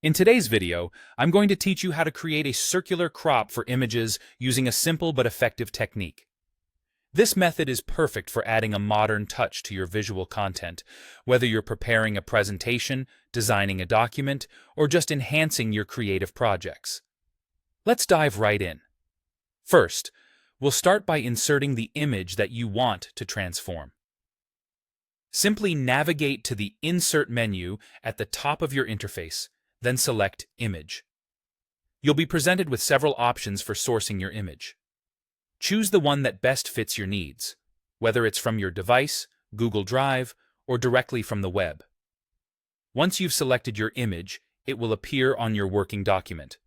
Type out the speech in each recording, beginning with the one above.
In today's video, I'm going to teach you how to create a circular crop for images using a simple but effective technique. This method is perfect for adding a modern touch to your visual content, whether you're preparing a presentation, designing a document, or just enhancing your creative projects. Let's dive right in. First, we'll start by inserting the image that you want to transform. Simply navigate to the Insert menu at the top of your interface, then select Image. You'll be presented with several options for sourcing your image. Choose the one that best fits your needs, whether it's from your device, Google Drive, or directly from the web. Once you've selected your image, it will appear on your working document.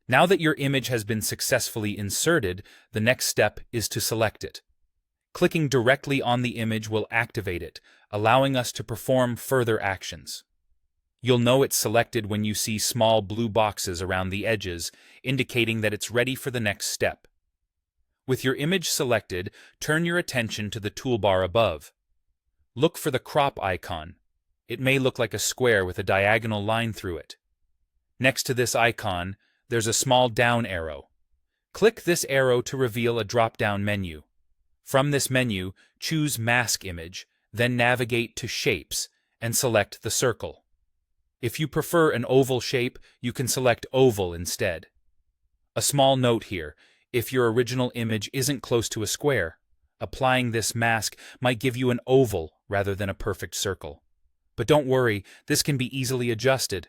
Now that your image has been successfully inserted, the next step is to select it. Clicking directly on the image will activate it, allowing us to perform further actions. You'll know it's selected when you see small blue boxes around the edges, indicating that it's ready for the next step. With your image selected, turn your attention to the toolbar above. Look for the crop icon. It may look like a square with a diagonal line through it. Next to this icon, there's a small down arrow. Click this arrow to reveal a drop-down menu. From this menu, choose Mask Image, then navigate to Shapes and select the circle. If you prefer an oval shape, you can select Oval instead. A small note here: if your original image isn't close to a square, applying this mask might give you an oval rather than a perfect circle. But don't worry, this can be easily adjusted.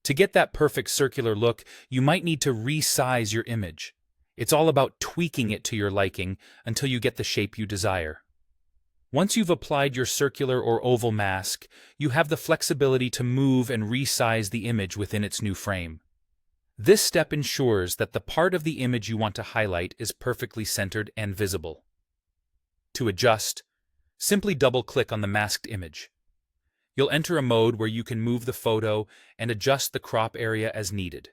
To get that perfect circular look, you might need to resize your image. It's all about tweaking it to your liking until you get the shape you desire. Once you've applied your circular or oval mask, you have the flexibility to move and resize the image within its new frame. This step ensures that the part of the image you want to highlight is perfectly centered and visible. To adjust, simply double-click on the masked image. You'll enter a mode where you can move the photo and adjust the crop area as needed.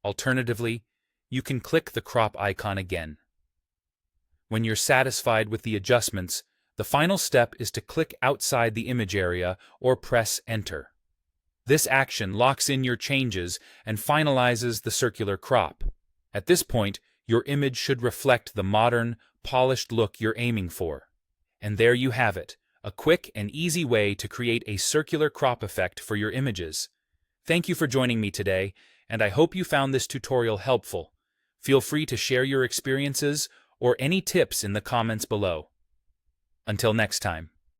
Alternatively, you can click the crop icon again. When you're satisfied with the adjustments, the final step is to click outside the image area or press Enter. This action locks in your changes and finalizes the circular crop. At this point, your image should reflect the modern, polished look you're aiming for. And there you have it, a quick and easy way to create a circular crop effect for your images. Thank you for joining me today, and I hope you found this tutorial helpful. Feel free to share your experiences or any tips in the comments below. Until next time.